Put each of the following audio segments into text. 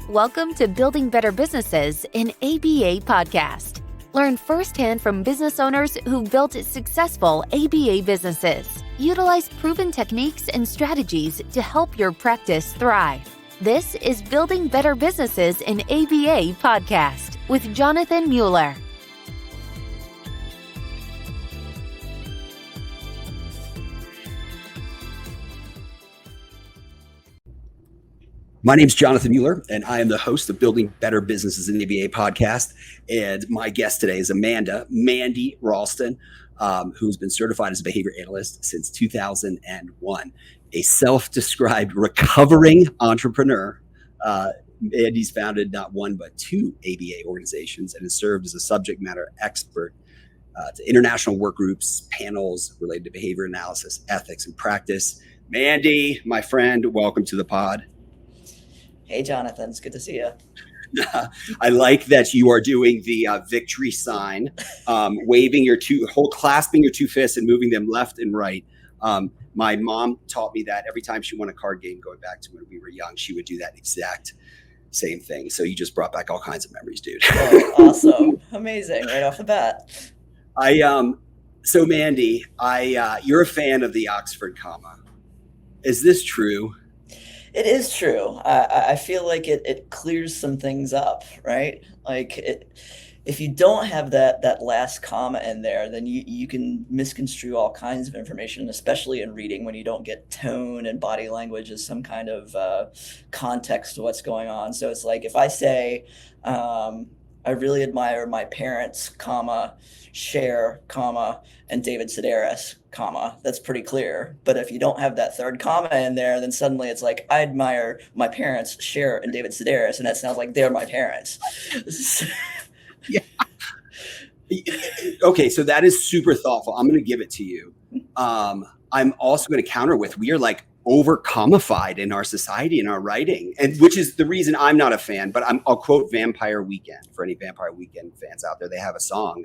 Welcome to Building Better Businesses, an ABA podcast. Learn firsthand from business owners who've built successful ABA businesses. Utilize proven techniques and strategies to help your practice thrive. This is Building Better Businesses, an ABA podcast with Jonathan Mueller. My name is Jonathan Mueller, and I am the host of Building Better Businesses in the ABA podcast. And my guest today is Mandy Ralston, who's been certified as a behavior analyst since 2001, a self-described recovering entrepreneur. Mandy's founded not one, but two ABA organizations and has served as a subject matter expert to international work groups, panels related to behavior analysis, ethics, and practice. Mandy, my friend, welcome to the pod. Hey, Jonathan, it's good to see you. I like that you are doing the victory sign, clasping your two fists and moving them left and right. My mom taught me that every time she won a card game, going back to when we were young, she would do that exact same thing. So you just brought back all kinds of memories, dude. Oh, awesome. Amazing. Right off the bat. So Mandy, you're a fan of the Oxford comma. Is this true? It is true. I feel like it clears some things up, right? If you don't have that last comma in there, then you can misconstrue all kinds of information, especially in reading when you don't get tone and body language as some kind of context to what's going on. So it's like if I say, I really admire my parents, comma, Cher, comma, and David Sedaris, comma, that's pretty clear. But if you don't have that third comma in there, then suddenly it's like, I admire my parents, Cher and David Sedaris, and that sounds like they're my parents. Yeah. Okay, so that is super thoughtful. I'm going to give it to you. I'm also going to counter with, we are like over commified in our society, in our writing, and which is the reason I'm not a fan, but I'll quote Vampire Weekend for any Vampire Weekend fans out there. They have a song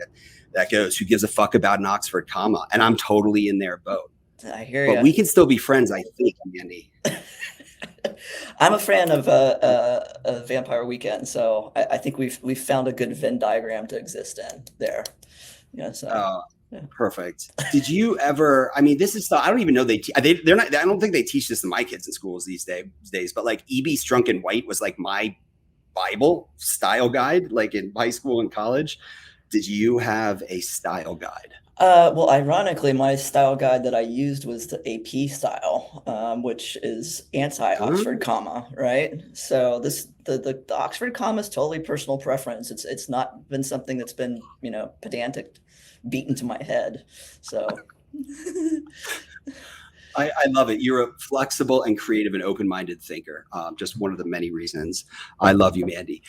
that goes, who gives a fuck about an Oxford comma? And I'm totally in their boat. I hear you. But we can still be friends, I think, Mandy. I'm a fan of Vampire Weekend, so I think we've found a good Venn diagram to exist in there. Yeah. So. Yeah. Perfect. Did you ever? I mean, this is I don't even know they're not. I don't think they teach this to my kids in schools these days. But like E.B. Strunk and White was like my Bible style guide, like in high school and college. Did you have a style guide? Well, ironically, my style guide that I used was the AP style, which is anti-Oxford comma, right? So the Oxford comma is totally personal preference. It's not been something that's been pedantic, beaten to my head. So I love it. You're a flexible and creative and open-minded thinker. Just one of the many reasons I love you, Mandy.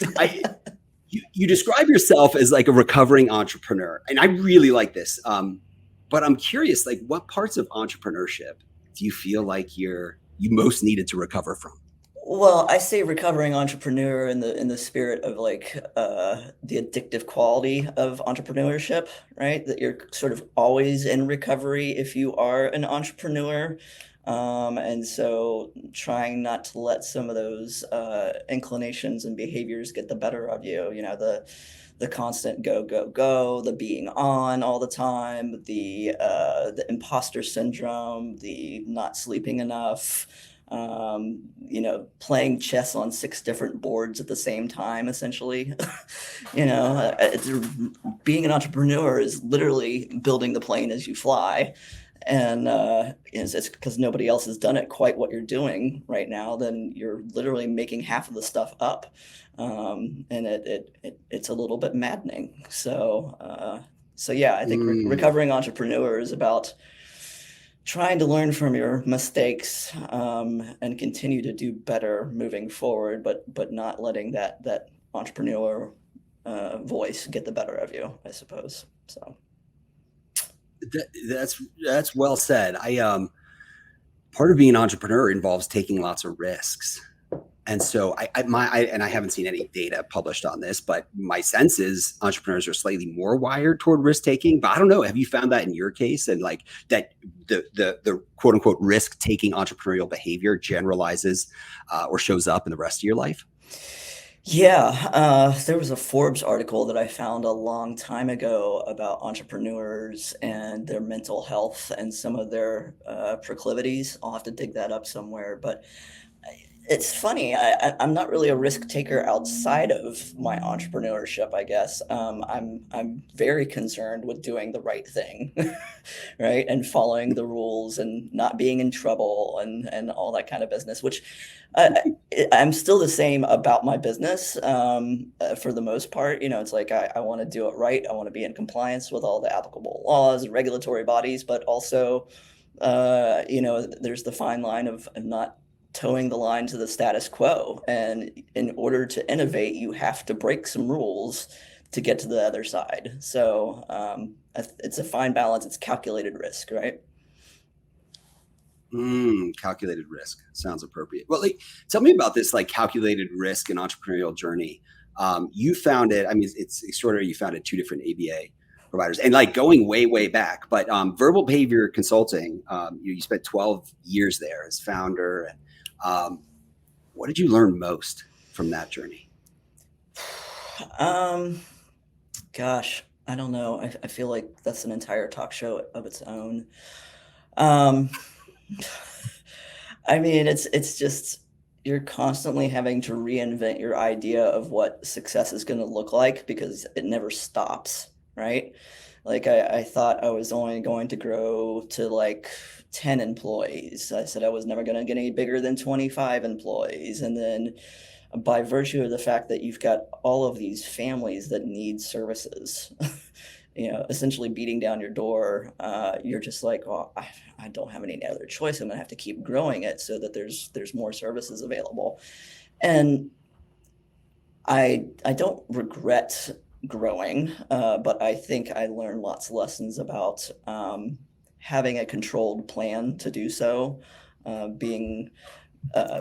You describe yourself as like a recovering entrepreneur, and I really like this. But I'm curious, like, what parts of entrepreneurship do you feel like you most needed to recover from? Well, I say recovering entrepreneur in the spirit of like the addictive quality of entrepreneurship, right? That you're sort of always in recovery if you are an entrepreneur. And so trying not to let some of those inclinations and behaviors get the better of you, the constant go, the being on all the time, the imposter syndrome, the not sleeping enough, playing chess on 6 different boards at the same time, essentially. Being an entrepreneur is literally building the plane as you fly. And it's because nobody else has done it quite what you're doing right now. Then you're literally making half of the stuff up, and it's a little bit maddening. So yeah, I think recovering entrepreneur is about trying to learn from your mistakes and continue to do better moving forward, but not letting that entrepreneur voice get the better of you, I suppose. So. That's well said. Part of being an entrepreneur involves taking lots of risks. And so I haven't seen any data published on this, but my sense is entrepreneurs are slightly more wired toward risk taking. But I don't know. Have you found that in your case? And like that the quote unquote risk taking entrepreneurial behavior generalizes or shows up in the rest of your life? Yeah, there was a Forbes article that I found a long time ago about entrepreneurs and their mental health and some of their proclivities. I'll have to dig that up somewhere. But it's funny. I'm not really a risk taker outside of my entrepreneurship, I guess. I'm very concerned with doing the right thing, right, and following the rules and not being in trouble and all that kind of business. Which I'm still the same about my business for the most part. It's like I want to do it right. I want to be in compliance with all the applicable laws and regulatory bodies, but also, there's the fine line of not towing the line to the status quo. And in order to innovate, you have to break some rules to get to the other side. So it's a fine balance. It's calculated risk, right? Calculated risk sounds appropriate. Well, like, tell me about this like calculated risk and entrepreneurial journey. You found it. I mean, it's extraordinary. You founded two different ABA providers, and like going way, way back. But Verbal Behavior Consulting, you spent 12 years there as founder. And what did you learn most from that journey? Um, Gosh, I don't know. I feel like that's an entire talk show of its own. Um, I mean, it's just you're constantly having to reinvent your idea of what success is going to look like because it never stops, right? Like I thought I was only going to grow to like 10 employees. I said I was never going to get any bigger than 25 employees. And then by virtue of the fact that you've got all of these families that need services, essentially beating down your door, you're just like, well, I don't have any other choice. I'm gonna have to keep growing it so that there's more services available. And I don't regret growing, but I think I learned lots of lessons about having a controlled plan to do so, being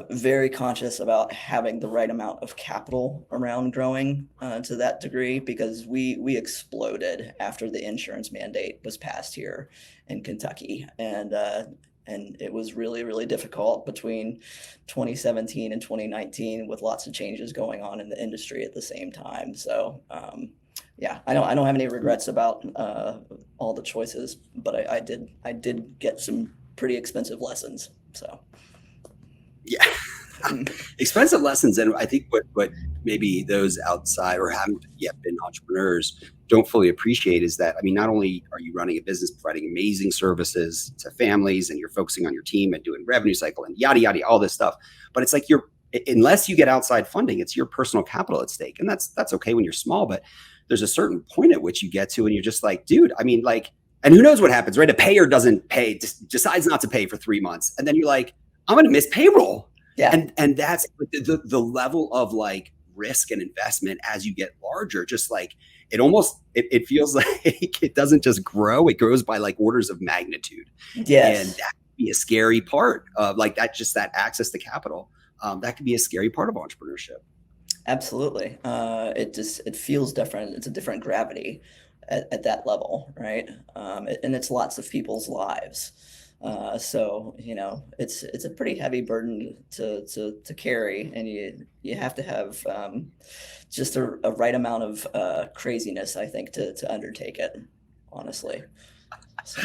very conscious about having the right amount of capital around growing to that degree, because we exploded after the insurance mandate was passed here in Kentucky, and it was really really difficult between 2017 and 2019 with lots of changes going on in the industry at the same time. So yeah, I don't have any regrets about all the choices, but I did get some pretty expensive lessons. So. Yeah. Expensive lessons. And I think what maybe those outside or haven't yet been entrepreneurs don't fully appreciate is that, I mean, not only are you running a business providing amazing services to families and you're focusing on your team and doing revenue cycle and yada, yada, all this stuff, but it's like unless you get outside funding, it's your personal capital at stake. And that's okay when you're small, but there's a certain point at which you get to and you're just like, dude, I mean, like, and who knows what happens, right? A payer doesn't pay, decides not to pay for 3 months. And then you're like, I'm going to miss payroll. Yeah. And that's the level of like risk and investment as you get larger, just like it feels like it doesn't just grow, it grows by like orders of magnitude. Yes. And that could be a scary part of like that, just that access to capital. That could be a scary part of entrepreneurship. Absolutely. It feels different. It's a different gravity at that level, right? And it's lots of people's lives. So it's a pretty heavy burden to carry, and you have to have just a right amount of craziness, I think, to undertake it, honestly. So.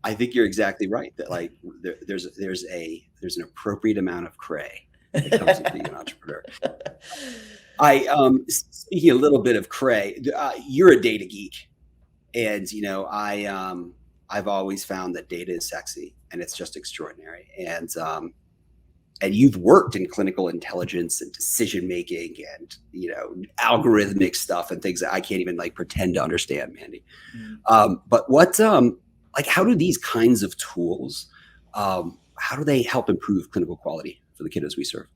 I think you're exactly right that like there's an appropriate amount of cray that comes with being an entrepreneur. Speaking a little bit of cray, you're a data geek, and I've always found that data is sexy and it's just extraordinary. And you've worked in clinical intelligence and decision making and algorithmic stuff and things that I can't even like pretend to understand, Mandy. But what like how do these kinds of tools how do they help improve clinical quality for the kiddos we serve?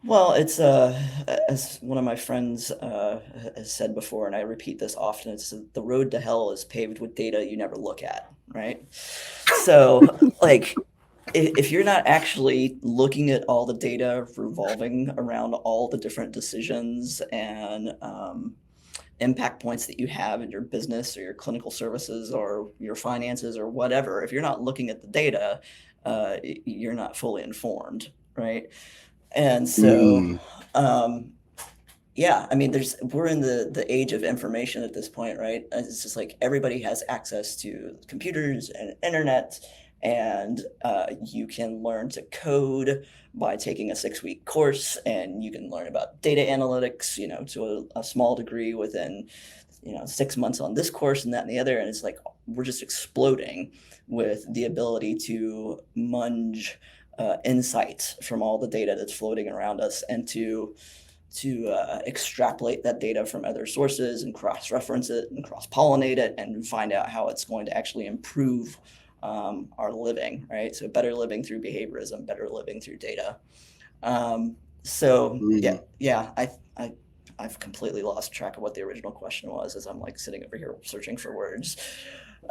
Well, it's as one of my friends has said before, and I repeat this often, it's the road to hell is paved with data you never look at, right? So, like, if you're not actually looking at all the data revolving around all the different decisions and impact points that you have in your business or your clinical services or your finances or whatever, if you're not looking at the data, you're not fully informed, right? And so, Mm. yeah, I mean, we're in the age of information at this point, right? It's just like everybody has access to computers and internet, and you can learn to code by taking a 6-week course, and you can learn about data analytics, to a small degree within, 6 months on this course and that and the other. And it's like we're just exploding with the ability to munge insights from all the data that's floating around us, and to extrapolate that data from other sources and cross-reference it and cross-pollinate it and find out how it's going to actually improve our living, right? So better living through behaviorism, better living through data. So Mm. yeah, I've completely lost track of what the original question was as I'm like sitting over here searching for words.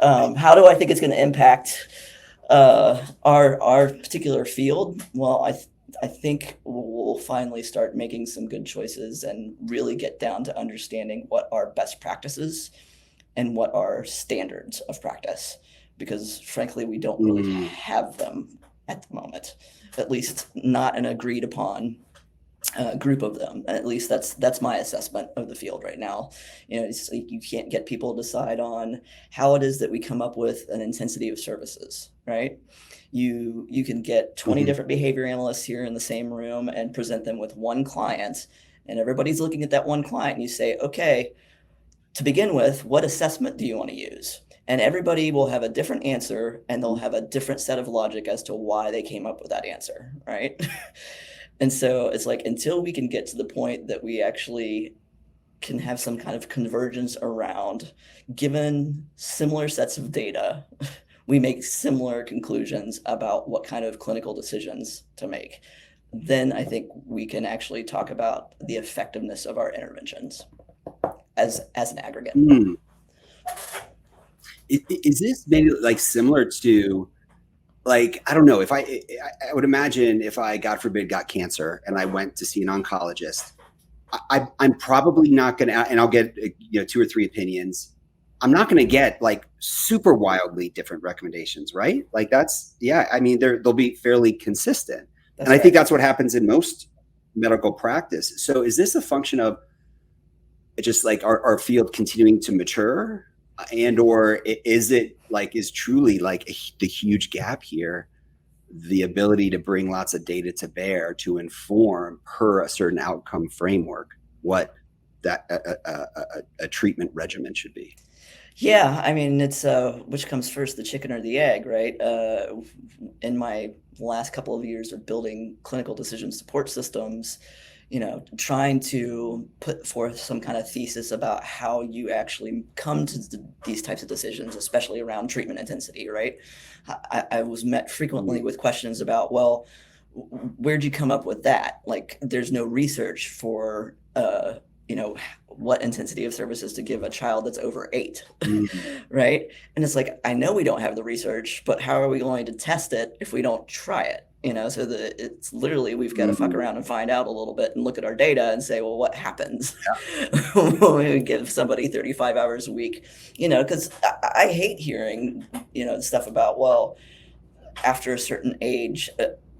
How do I think it's going to impact our particular field? Well, I think we'll finally start making some good choices and really get down to understanding what are best practices and what are standards of practice, because frankly, we don't really Mm. have them at the moment, at least not an agreed upon group of them. At least that's my assessment of the field right now. It's like you can't get people to decide on how it is that we come up with an intensity of services, right? You can get 20 Mhm. different behavior analysts here in the same room and present them with one client, and everybody's looking at that one client, and you say, okay, to begin with, what assessment do you want to use? And everybody will have a different answer, and they'll have a different set of logic as to why they came up with that answer, right? And so it's like until we can get to the point that we actually can have some kind of convergence around, given similar sets of data, we make similar conclusions about what kind of clinical decisions to make. Then I think we can actually talk about the effectiveness of our interventions as an aggregate. Mm. Is this maybe like similar to, like, I don't know, if I would imagine if I, God forbid, got cancer and I went to see an oncologist, I'm probably not going to, and I'll get 2 or 3 opinions. I'm not going to get like super wildly different recommendations, right? Like I mean, they'll be fairly consistent. That's And I right. think that's what happens in most medical practice. So is this a function of just like our field continuing to mature, or is truly like the huge gap here the ability to bring lots of data to bear to inform per a certain outcome framework what that a treatment regimen should be? Yeah, I mean, it's which comes first, the chicken or the egg, right? In my last couple of years of building clinical decision support systems, trying to put forth some kind of thesis about how you actually come to these types of decisions, especially around treatment intensity, right? I was met frequently with questions about, well, where'd you come up with that? Like, there's no research for, what intensity of services to give a child that's over 8, Mm. right? And it's like, I know we don't have the research, but how are we going to test it if we don't try it? So it's literally, we've got to fuck Mm. around and find out a little bit and look at our data and say, well, what happens when we give somebody 35 hours a week? Because I hate hearing, stuff about, well, after a certain age,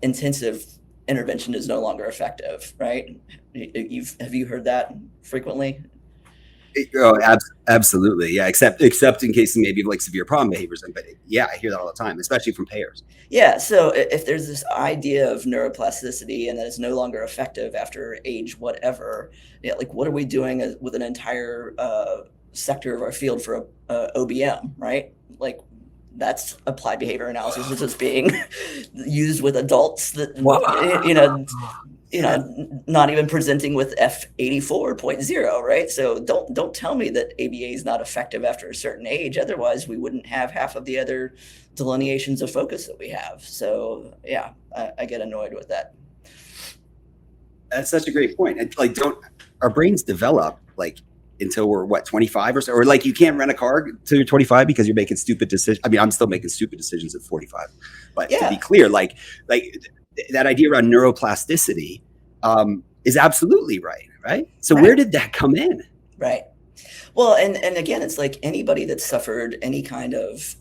intensive intervention is no longer effective, right? Have you heard that frequently? Absolutely, yeah. Except in case maybe of like severe problem behaviors, but yeah, I hear that all the time, especially from payers. Yeah, so if there's this idea of neuroplasticity and that it's no longer effective after age whatever, like what are we doing with an entire sector of our field for OBM, right? Like that's applied behavior analysis that's just being used with adults that Wow. not even presenting with F84.0, right? So don't tell me that ABA is not effective after a certain age. Otherwise, we wouldn't have half of the other delineations of focus that we have. So yeah, I get annoyed with that. That's such a great point. And like, don't our brains develop like until we're 25 or so, or like you can't rent a car till you're 25 because you're making stupid decisions. I mean, I'm still making stupid decisions at 45, but to be clear, like that idea around neuroplasticity is absolutely right. So Right. where did that come in? Right. Well, and again, it's like anybody that suffered any kind of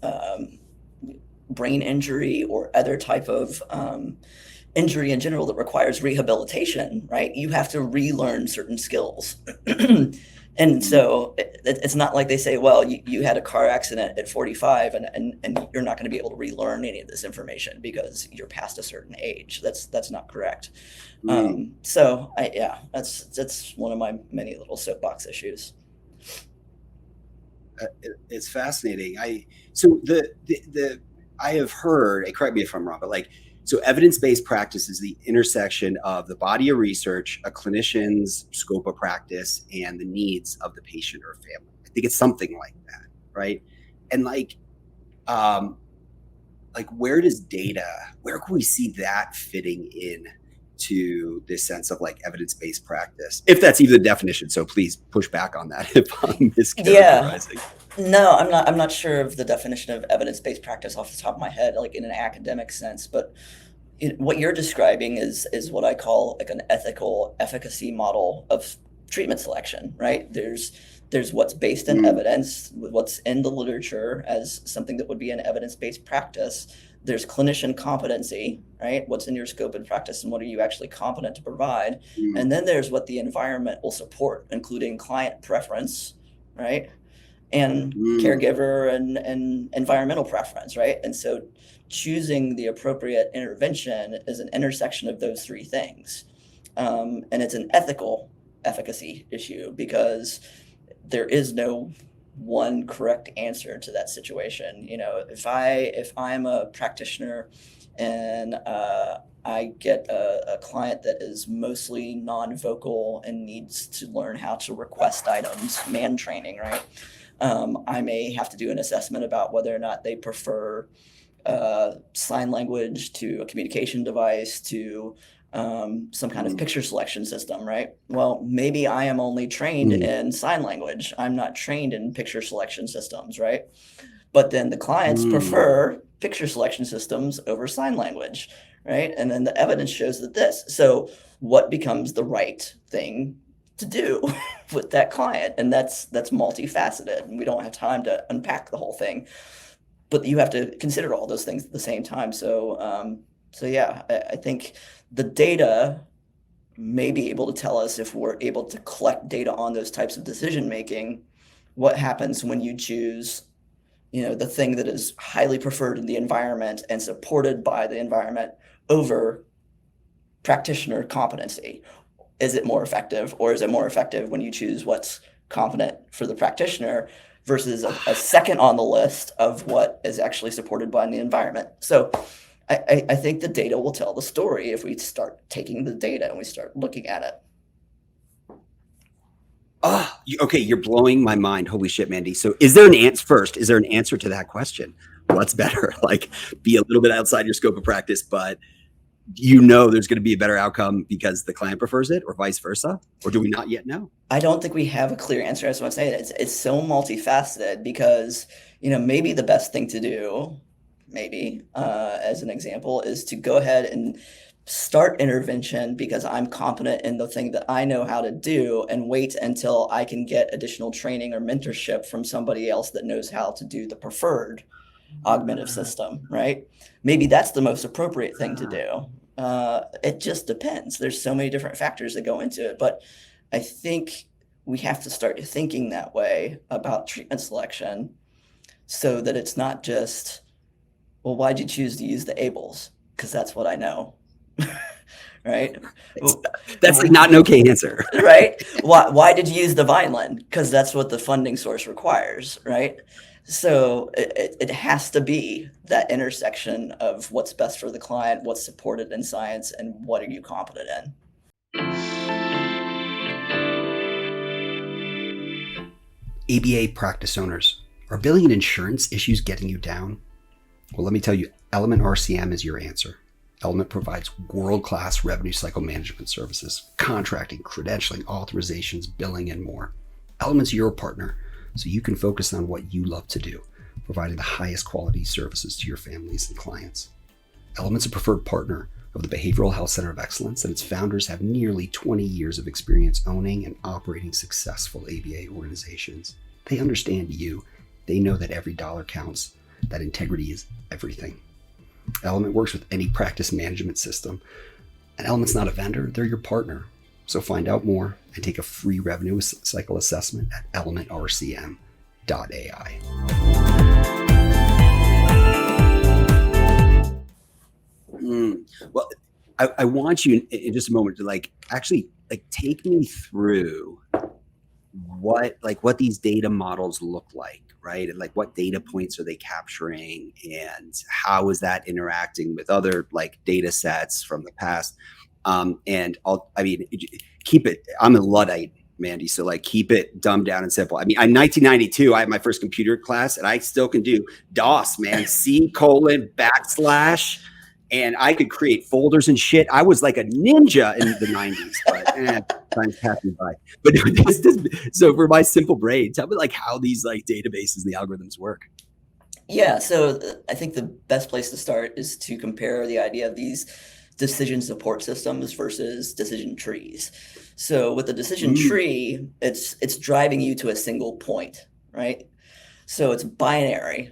brain injury or other type of injury in general that requires rehabilitation, right? You have to relearn certain skills. And so it's not like they say, well, you had a car accident at 45 and you're not going to be able to relearn any of this information because you're past a certain age. That's not correct. That's one of my many little soapbox issues. It's fascinating. I have heard, and correct me if I'm wrong, but so evidence-based practice is the intersection of the body of research, a clinician's scope of practice, and the needs of the patient or family. I think it's something like that, right? And where can we see that fitting in to this sense of evidence-based practice, if that's even the definition? So please push back on that if I'm mischaracterizing. Yeah. No, I'm not sure of the definition of evidence-based practice off the top of my head, in an academic sense, but what you're describing is what I call an ethical efficacy model of treatment selection, right? There's what's based in evidence, what's in the literature as something that would be an evidence-based practice. There's clinician competency, right? What's in your scope of practice and what are you actually competent to provide? And then there's what the environment will support, including client preference, right? And caregiver and environmental preference, right? And so choosing the appropriate intervention is an intersection of those three things. And it's an ethical efficacy issue because there is no one correct answer to that situation. If I'm a practitioner and I get a client that is mostly non-vocal and needs to learn how to request items, man training, right? I may have to do an assessment about whether or not they prefer sign language to a communication device to some kind of picture selection system, right? Well, maybe I am only trained in sign language. I'm not trained in picture selection systems, right? But then the clients prefer picture selection systems over sign language, right? And then the evidence shows that this. So what becomes the right thing to do with that client? And that's multifaceted, and we don't have time to unpack the whole thing. But you have to consider all those things at the same time. So yeah, I think the data may be able to tell us, if we're able to collect data on those types of decision making, what happens when you choose, the thing that is highly preferred in the environment and supported by the environment over practitioner competency. Is it more effective, or is it more effective when you choose what's competent for the practitioner versus a second on the list of what is actually supported by the environment? So I think the data will tell the story if we start taking the data and we start looking at it. Okay, you're blowing my mind. Holy shit, Mandy. So is there an answer first? Is there an answer to that question? What's better? Be a little bit outside your scope of practice, but there's going to be a better outcome because the client prefers it, or vice versa? Or do we not yet know? I don't think we have a clear answer. That's what I'm saying. It's so multifaceted because, maybe the best thing to do, as an example, is to go ahead and start intervention because I'm competent in the thing that I know how to do, and wait until I can get additional training or mentorship from somebody else that knows how to do the preferred augmentative system, right? Maybe that's the most appropriate thing to do. It just depends. There's so many different factors that go into it, but I think we have to start thinking that way about treatment selection so that it's not just, well, why'd you choose to use the ABLs? Because that's what I know. Right? That's not an okay answer. Right? Why did you use the Vineland? Because that's what the funding source requires, right? So it has to be that intersection of what's best for the client, what's supported in science, and what are you competent in. ABA practice owners, are billing and insurance issues getting you down? Well, let me tell you, Element RCM is your answer. Element provides world-class revenue cycle management services, contracting, credentialing, authorizations, billing, and more. Element's your partner, so you can focus on what you love to do, providing the highest quality services to your families and clients. Element's a preferred partner of the Behavioral Health Center of Excellence, and its founders have nearly 20 years of experience owning and operating successful ABA organizations. They understand you. They know that every dollar counts, that integrity is everything. Element works with any practice management system. And Element's not a vendor, they're your partner. So find out more and take a free revenue cycle assessment at elementrcm.ai. Well, I want you in just a moment to actually take me through what these data models look like, right? And what data points are they capturing, and how is that interacting with other data sets from the past? And keep it. I'm a Luddite, Mandy, so keep it dumbed down and simple. I'm 1992. I had my first computer class, and I still can do DOS, man. C:// and I could create folders and shit. I was like a ninja in the 90s, but time's passing by. But so for my simple brain, tell me how these databases and the algorithms work. Yeah, so I think the best place to start is to compare the idea of these decision support systems versus decision trees. So with the decision tree, it's driving you to a single point, right? So it's binary.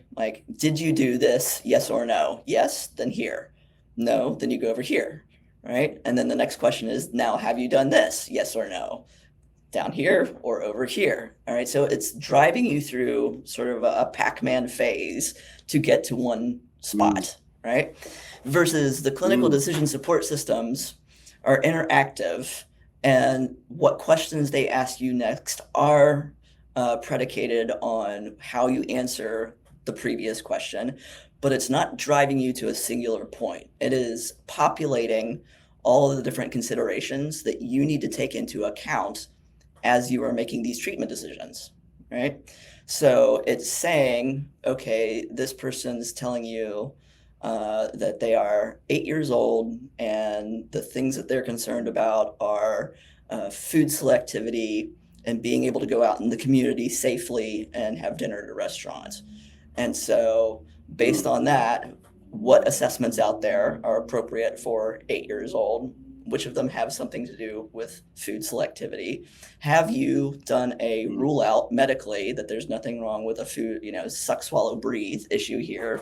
Did you do this? Yes or no? Yes, then here. No, then you go over here, right? And then the next question is, now have you done this? Yes or no? Down here or over here. All right. So it's driving you through sort of a Pac-Man phase to get to one spot, right? Versus the clinical decision support systems are interactive, and what questions they ask you next are predicated on how you answer the previous question, but it's not driving you to a singular point. It is populating all of the different considerations that you need to take into account as you are making these treatment decisions, right? So it's saying, okay, this person's telling you that they are 8 years old, and the things that they're concerned about are food selectivity and being able to go out in the community safely and have dinner at a restaurant. And so based on that, what assessments out there are appropriate for 8 years old? Which of them have something to do with food selectivity? Have you done a rule out medically that there's nothing wrong with a food, suck, swallow, breathe issue here?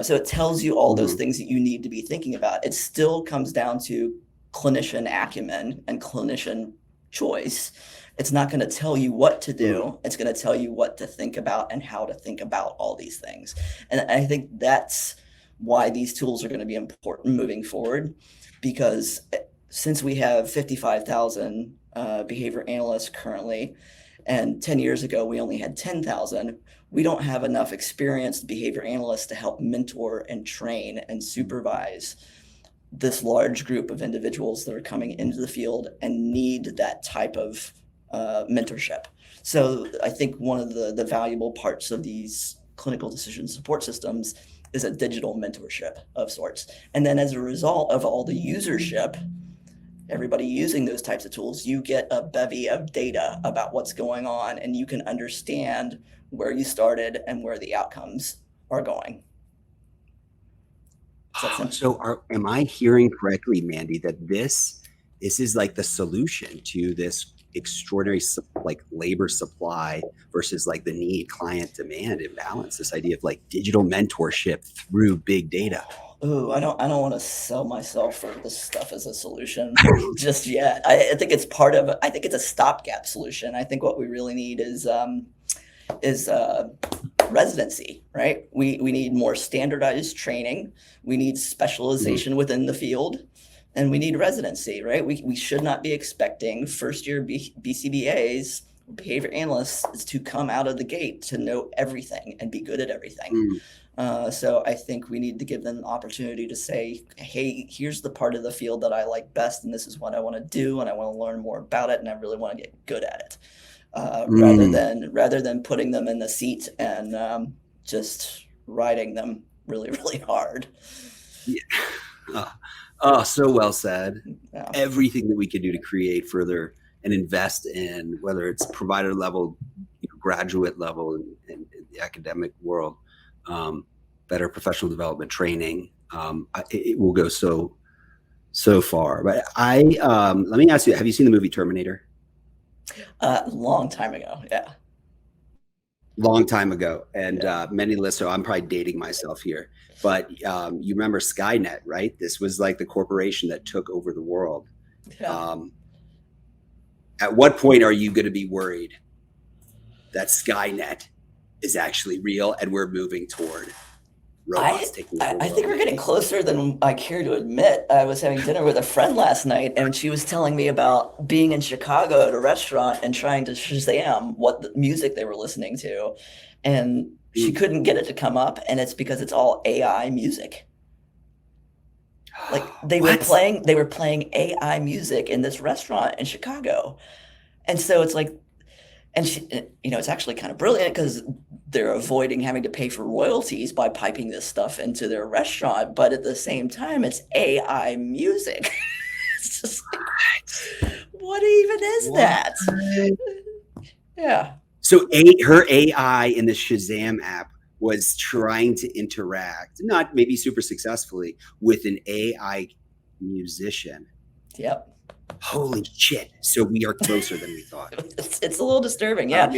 So it tells you all those things that you need to be thinking about. It still comes down to clinician acumen and clinician choice. It's not going to tell you what to do. It's going to tell you what to think about and how to think about all these things. And I think that's why these tools are going to be important moving forward, because since we have 55,000 behavior analysts currently, and 10 years ago we only had 10,000, we don't have enough experienced behavior analysts to help mentor and train and supervise this large group of individuals that are coming into the field and need that type of mentorship. So I think one of the valuable parts of these clinical decision support systems is a digital mentorship of sorts. And then as a result of all the usership, everybody using those types of tools, you get a bevy of data about what's going on, and you can understand where you started and where the outcomes are going. So am I hearing correctly, Mandy, that this is the solution to this extraordinary labor supply versus the need client demand imbalance, this idea of digital mentorship through big data? Oh, I don't want to sell myself for this stuff as a solution just yet. I think it's I think it's a stopgap solution. I think what we really need is residency, right? We need more standardized training. We need specialization within the field, and we need residency, right? We should not be expecting first-year BCBAs, behavior analysts, to come out of the gate to know everything and be good at everything. So I think we need to give them an opportunity to say, hey, here's the part of the field that I like best, and this is what I want to do, and I want to learn more about it, and I really want to get good at it. Rather than putting them in the seat and just riding them really, really hard. Yeah. So well said. Yeah. Everything that we can do to create further and invest in, whether it's provider level, graduate level, in the academic world, better professional development training, it will go so far. But let me ask you, have you seen the movie Terminator? Long time ago, yeah. long time ago. And Yeah. many listeners, I'm probably dating myself here, but you remember Skynet, right? This was like the corporation that took over the world. Yeah. Um, at what point are you going to be worried that Skynet is actually real and we're moving toward robots I, taking over I the I think world? we're getting closer than I care to admit. I was having dinner with a friend last night, and she was telling me about being in Chicago at a restaurant and trying to Shazam what the music they were listening to, and she Mm. couldn't get it to come up, and it's because it's all AI music. Like What? they were playing AI music in this restaurant in Chicago, and so it's like, and she, it's actually kind of brilliant because they're avoiding having to pay for royalties by piping this stuff into their restaurant. But at the same time, it's AI music. It's just like, what even is What? that? Yeah. So her AI in the Shazam app was trying to interact, not maybe super successfully, with an AI musician. Yep. Holy shit. So we are closer than we thought. It's a little disturbing. Yeah.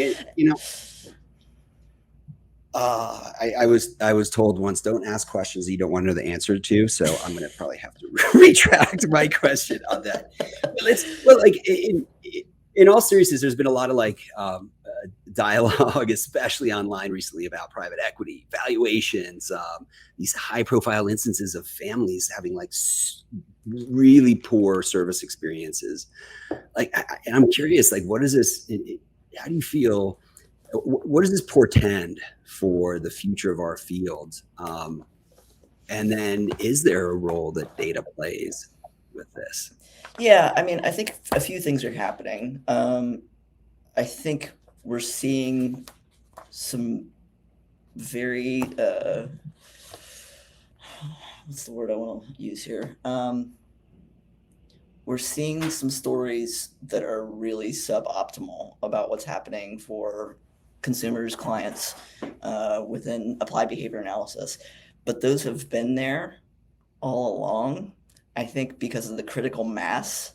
I was told once, don't ask questions that you don't want to know the answer to. So I'm going to probably have to retract my question on that. But like in all seriousness, there's been a lot of dialogue, especially online recently, about private equity valuations, these high profile instances of families having really poor service experiences. And I'm curious, what is this? How do you feel? What does this portend for the future of our field? And then is there a role that data plays with this? Yeah. I mean, I think a few things are happening. I think we're seeing some very, what's the word I want to use here? We're seeing some stories that are really suboptimal about what's happening for consumers, clients within applied behavior analysis. But those have been there all along, I think, because of the critical mass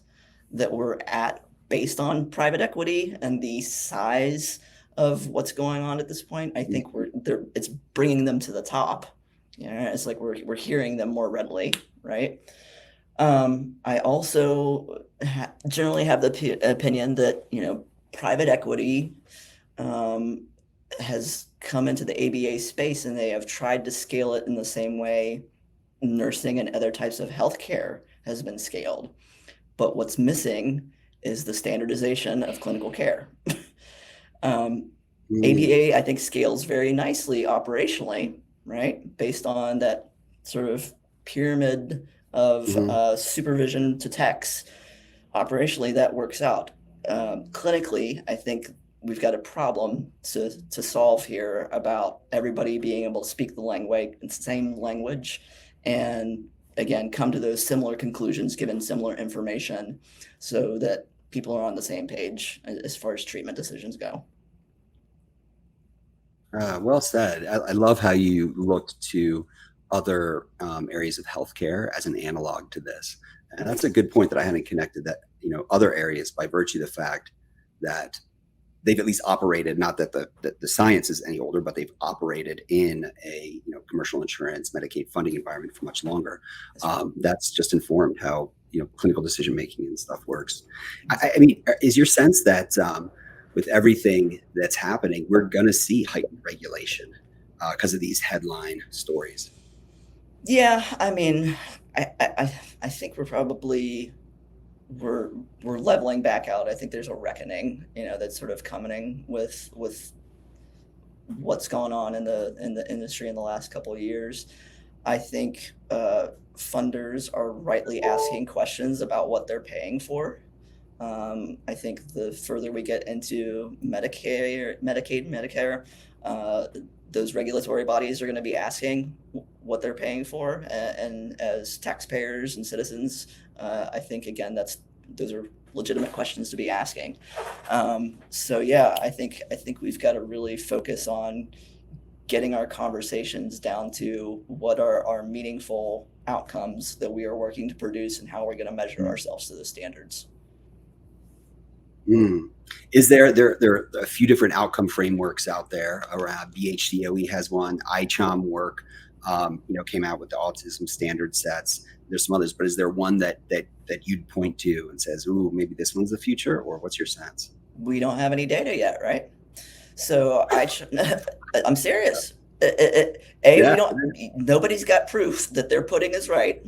that we're at based on private equity and the size of what's going on at this point. I think it's bringing them to the top. It's like we're hearing them more readily, right? I also generally have the opinion that private equity has come into the ABA space, and they have tried to scale it in the same way nursing and other types of healthcare has been scaled. But what's missing is the standardization of clinical care. ABA, I think, scales very nicely operationally, right? Based on that sort of pyramid of supervision to techs. Operationally, that works out. Clinically, I think we've got a problem to solve here about everybody being able to speak the same language, and again, come to those similar conclusions given similar information, so that people are on the same page as far as treatment decisions go. Well said. I love how you looked to other areas of healthcare as an analog to this. And that's a good point that I hadn't connected, that, other areas, by virtue of the fact that they've at least operated, not that the science is any older, but they've operated in a commercial insurance, Medicaid funding environment for much longer. That's just informed how clinical decision making and stuff works. I mean, is your sense that with everything that's happening, we're going to see heightened regulation because of these headline stories? Yeah, I mean, I think we're leveling back out. I think there's a reckoning, that's sort of coming with what's gone on in the industry in the last couple of years. I think funders are rightly asking questions about what they're paying for. I think the further we get into Medicaid, Medicare, those regulatory bodies are going to be asking what they're paying for, and as taxpayers and citizens, I think again those are legitimate questions to be asking. So yeah, I think we've got to really focus on getting our conversations down to what are our meaningful outcomes that we are working to produce, and how we're going to measure ourselves to the standards. Is there are a few different outcome frameworks out there around? BHDOE has one. ICHOM work, came out with the autism standard sets. There's some others, but is there one that you'd point to and says, "Ooh, maybe this one's the future"? Or what's your sense? We don't have any data yet, right? So I'm serious. Yeah. We don't. Nobody's got proof that their pudding is right.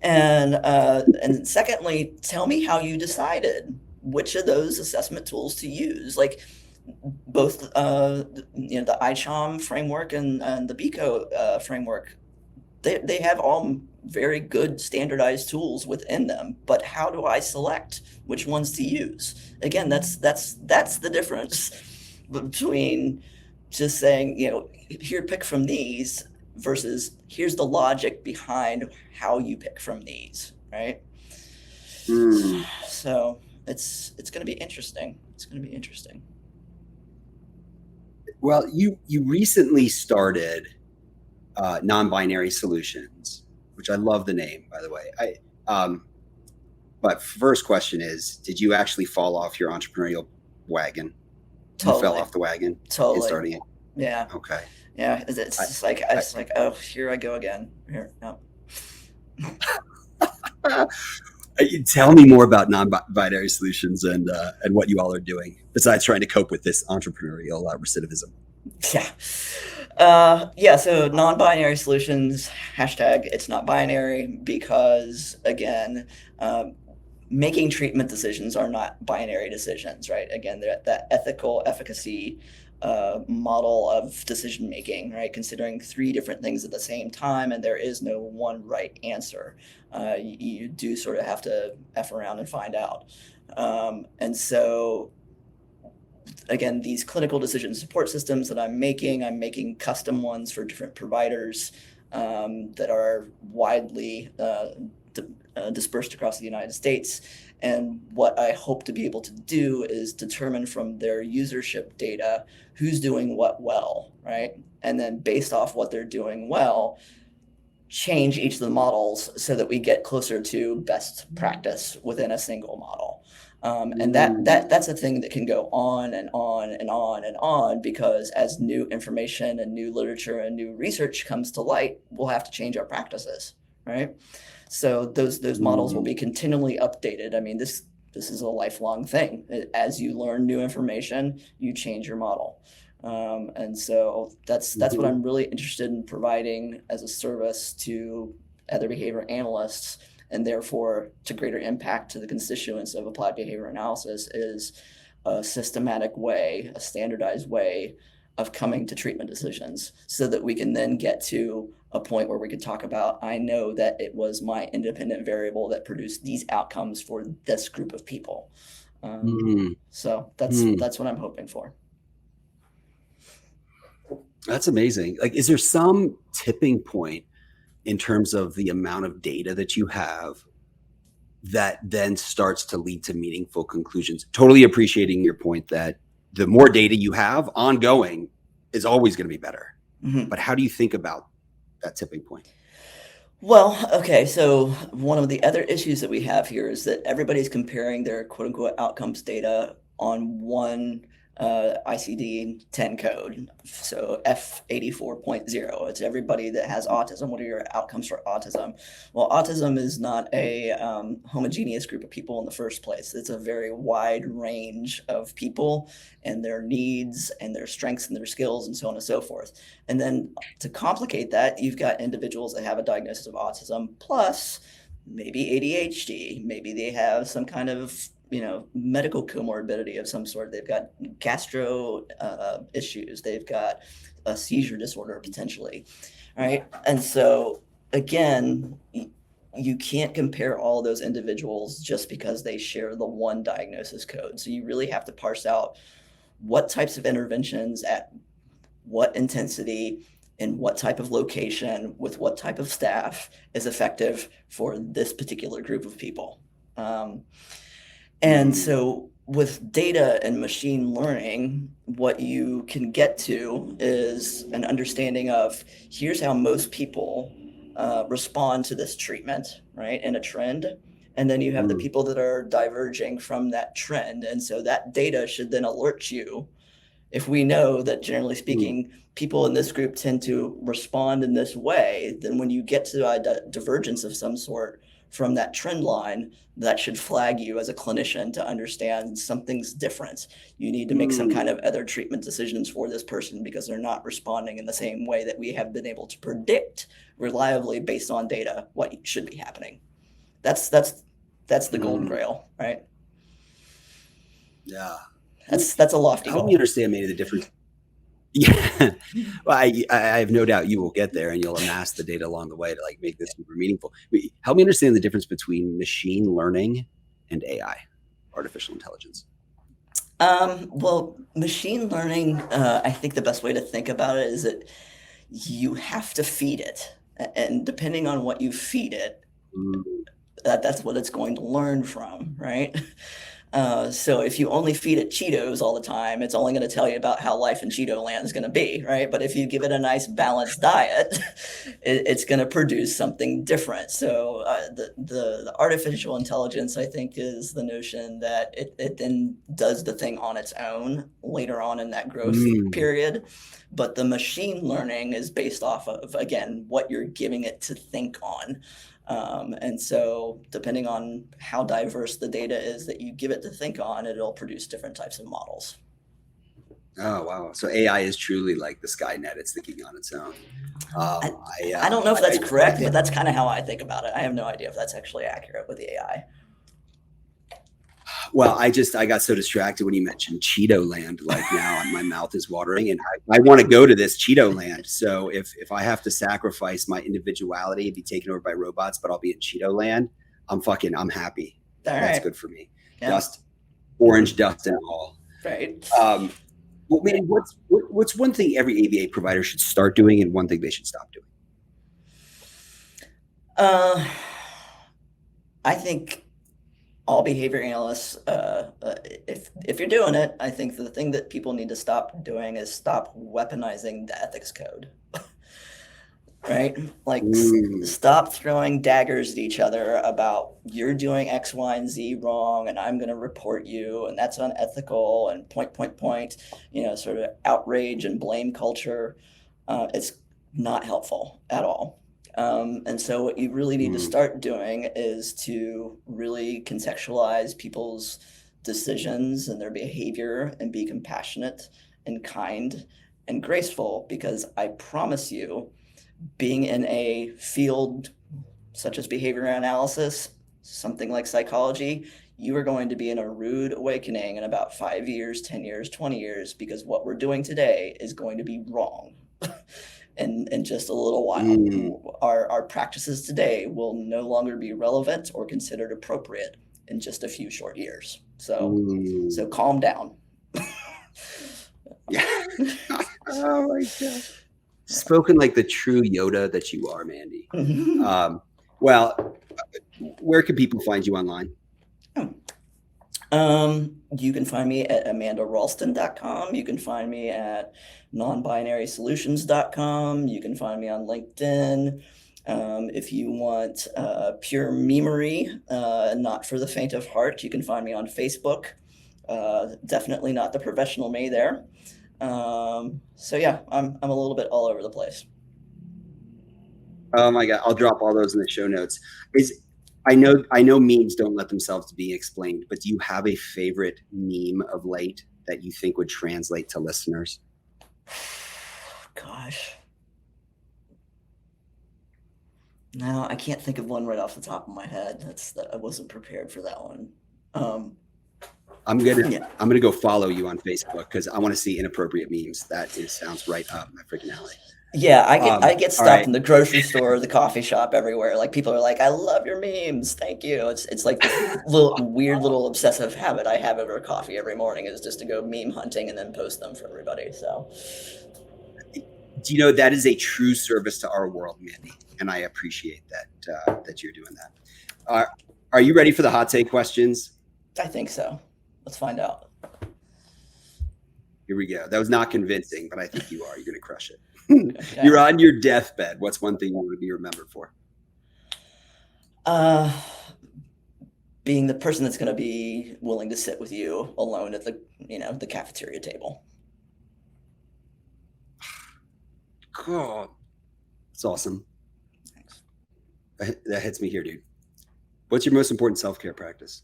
And secondly, tell me how you decided which of those assessment tools to use. Like both, the ICHOM framework and the BICO framework, they have all very good standardized tools within them. But how do I select which ones to use? Again, that's the difference between just saying, here, pick from these, versus here's the logic behind how you pick from these, right? So it's going to be interesting. It's going to be interesting. Well, you recently started non-binary solutions, which I love the name, by the way. But first question is, did you actually fall off your entrepreneurial wagon? Totally. You fell off the wagon Totally. in starting it? Yeah. Okay. Yeah. It's just like, oh, here I go again. Here. No. Tell me more about non-binary solutions and what you all are doing besides trying to cope with this entrepreneurial recidivism. Yeah. So non-binary solutions, hashtag it's not binary, because again, making treatment decisions are not binary decisions, right? Again, that ethical efficacy model of decision making, right? Considering three different things at the same time, and there is no one right answer. You do sort of have to F around and find out. And so, again, these clinical decision support systems that I'm making custom ones for different providers that are widely dispersed across the United States. And what I hope to be able to do is determine from their usership data who's doing what well, right? And then based off what they're doing well, change each of the models so that we get closer to best practice within a single model. And that's a thing that can go on and on and on and on, because as new information and new literature and new research comes to light, we'll have to change our practices, right? So those models will be continually updated. I mean, this is a lifelong thing. As you learn new information, you change your model. And so that's what I'm really interested in providing as a service to other behavior analysts, and therefore to greater impact to the constituents of applied behavior analysis, is a systematic way, a standardized way of coming to treatment decisions, so that we can then get to a point where we can talk about, I know that it was my independent variable that produced these outcomes for this group of people. So that's what I'm hoping for. That's amazing. Like, is there some tipping point in terms of the amount of data that you have that then starts to lead to meaningful conclusions? Totally appreciating your point that the more data you have ongoing is always going to be better. But how do you think about that tipping point? Well, okay, so one of the other issues that we have here is that everybody's comparing their quote unquote outcomes data on one ICD-10 code, so F84.0. It's everybody that has autism. What are your outcomes for autism? Well, autism is not a homogeneous group of people in the first place. It's a very wide range of people and their needs and their strengths and their skills and so on and so forth. And then to complicate that, you've got individuals that have a diagnosis of autism plus maybe ADHD. Maybe they have some kind of medical comorbidity of some sort. They've got gastro issues. They've got a seizure disorder potentially, right? And so again, you can't compare all those individuals just because they share the one diagnosis code. So you really have to parse out what types of interventions at what intensity in what type of location with what type of staff is effective for this particular group of people. And so with data and machine learning, what you can get to is an understanding of, here's how most people respond to this treatment, right, in a trend. And then you have the people that are diverging from that trend. And so that data should then alert you. If we know that, generally speaking, people in this group tend to respond in this way, then when you get to a divergence of some sort from that trend line, that should flag you as a clinician to understand something's different. You need to make some kind of other treatment decisions for this person because they're not responding in the same way that we have been able to predict reliably based on data what should be happening. That's the golden grail, right? Yeah. That's a lofty Help goal. me understand maybe the difference. Yeah. Well, I have no doubt you will get there and you'll amass the data along the way to like make this super meaningful. Help me understand the difference between machine learning and AI, artificial intelligence. Well, machine learning, I think the best way to think about it is that you have to feed it. And depending on what you feed it, that's what it's going to learn from, right? So if you only feed it Cheetos all the time, it's only going to tell you about how life in Cheeto land is going to be, right? But if you give it a nice balanced diet, it's going to produce something different. So the artificial intelligence, I think, is the notion that it then does the thing on its own later on in that growth period. But the machine learning is based off of, again, what you're giving it to think on. And so depending on how diverse the data is that you give it to think on, it'll produce different types of models. Oh, wow. So AI is truly like the Sky Net. It's thinking on its own. I don't know if that's correct, but that's kind of how I think about it. I have no idea if that's actually accurate with the AI. Well, I got so distracted when you mentioned Cheeto land. Like now my mouth is watering and I want to go to this Cheeto land. So if I have to sacrifice my individuality and be taken over by robots, but I'll be in Cheeto land, I'm happy. That's good for me. Yeah. Dust, orange dust and all. Right. Well, man, what's one thing every ABA provider should start doing and one thing they should stop doing? I think all behavior analysts, if you're doing it, I think the thing that people need to stop doing is stop weaponizing the ethics code. Right? Like stop throwing daggers at each other about you're doing X, Y, and Z wrong, and I'm going to report you, and that's unethical, and point, sort of outrage and blame culture. It's not helpful at all. And so what you really need to start doing is to really contextualize people's decisions and their behavior and be compassionate and kind and graceful, because I promise you, being in a field such as behavior analysis, something like psychology, you are going to be in a rude awakening in about 5 years, 10 years, 20 years, because what we're doing today is going to be wrong. In just a little while, our practices today will no longer be relevant or considered appropriate in just a few short years. So calm down. Yeah. Oh my God. Spoken like the true Yoda that you are, Mandy. Well, where can people find you online? You can find me at amandaralston.com. You can find me at nonbinarysolutions.com. You can find me on LinkedIn. If you want pure memery, not for the faint of heart, you can find me on Facebook. Definitely not the professional me there. So yeah, I'm a little bit all over the place. Oh my God, I'll drop all those in the show notes. I know memes don't let themselves be explained, but do you have a favorite meme of late that you think would translate to listeners? Gosh. No, I can't think of one right off the top of my head. I wasn't prepared for that one. I'm gonna go follow you on Facebook because I want to see inappropriate memes. That sounds right up my freaking alley. Yeah, I get stopped in the grocery store, the coffee shop, everywhere. Like people are like, "I love your memes, thank you." It's like this weird little obsessive habit I have over coffee every morning is just to go meme hunting and then post them for everybody. So, do you know that is a true service to our world, Mandy, and I appreciate that you're doing that. Are you ready for the hot take questions? I think so. Let's find out. Here we go. That was not convincing, but I think you are. You're gonna crush it. Okay. You're on your deathbed. What's one thing you want to be remembered for? being the person that's going to be willing to sit with you alone at the cafeteria table. God, that's awesome. Thanks. That hits me here, dude. What's your most important self-care practice?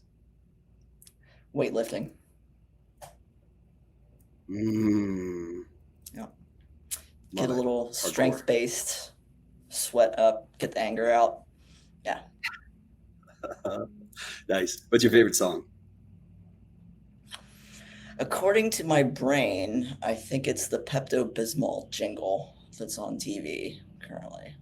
Weightlifting. Yeah. Get a little strength-based, sweat up, get the anger out. Yeah. Nice. What's your favorite song? According to my brain, I think it's the Pepto-Bismol jingle that's on TV currently.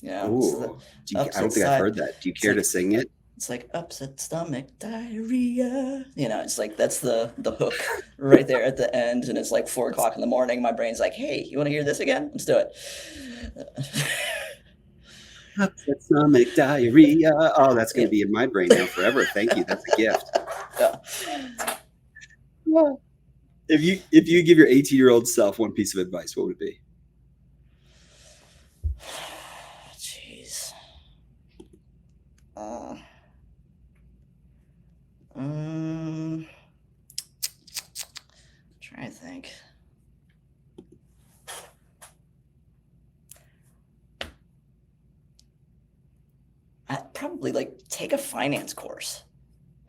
Yeah. Ooh. I don't think I've heard that. Do you care to sing it? It's like upset stomach, diarrhea. It's like that's the hook right there at the end. And it's like 4 o'clock in the morning. My brain's like, hey, you want to hear this again? Let's do it. Upset stomach, diarrhea. Oh, that's going to be in my brain now forever. Thank you. That's a gift. Yeah. If you give your 18-year-old self one piece of advice, what would it be? Jeez. Try to think. I'd probably take a finance course.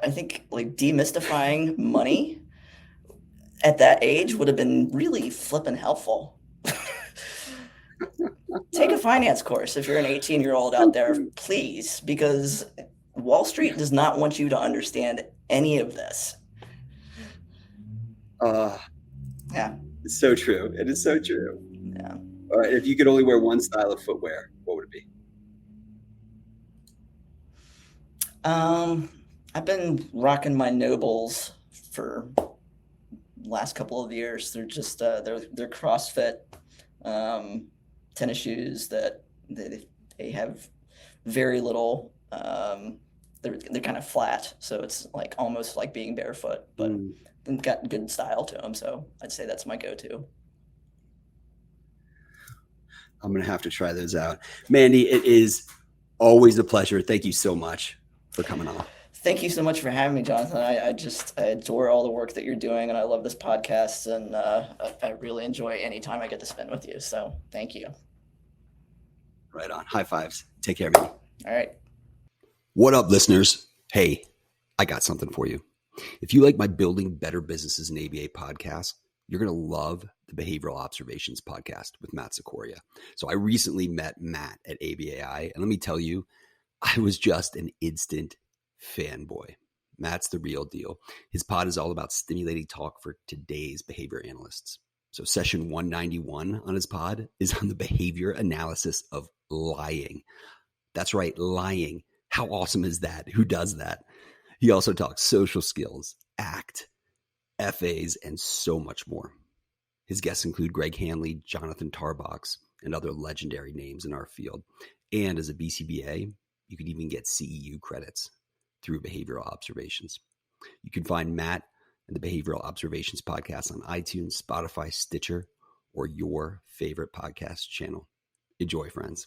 I think demystifying money at that age would have been really flippin' helpful. Take a finance course if you're an 18-year-old out there, please, because Wall Street does not want you to understand any of this. Yeah. It's so true. It is so true. Yeah. All right. If you could only wear one style of footwear, what would it be? I've been rocking my Nobles for the last couple of years. They're just they're CrossFit tennis shoes that they have very little. They're kind of flat, so it's almost like being barefoot, but they've got good style to them. So I'd say that's my go-to. I'm gonna have to try those out, Mandy. It is always a pleasure. Thank you so much for coming on. Thank you so much for having me, Jonathan. I adore all the work that you're doing, and I love this podcast, and I really enjoy any time I get to spend with you. So thank you. Right on. High fives. Take care, man. All right. What up, listeners? Hey, I got something for you. If you like my Building Better Businesses in ABA podcast, you're going to love the Behavioral Observations podcast with Matt Sikoria. So I recently met Matt at ABAI, and let me tell you, I was just an instant fanboy. Matt's the real deal. His pod is all about stimulating talk for today's behavior analysts. So session 191 on his pod is on the behavior analysis of lying. That's right, lying. How awesome is that? Who does that? He also talks social skills, ACT, FAs, and so much more. His guests include Greg Hanley, Jonathan Tarbox, and other legendary names in our field. And as a BCBA, you can even get CEU credits through Behavioral Observations. You can find Matt and the Behavioral Observations podcast on iTunes, Spotify, Stitcher, or your favorite podcast channel. Enjoy, friends.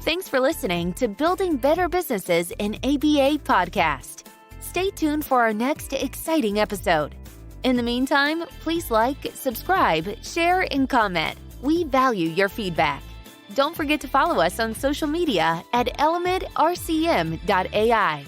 Thanks for listening to Building Better Businesses in ABA podcast. Stay tuned for our next exciting episode. In the meantime, please like, subscribe, share, and comment. We value your feedback. Don't forget to follow us on social media at elementrcm.ai.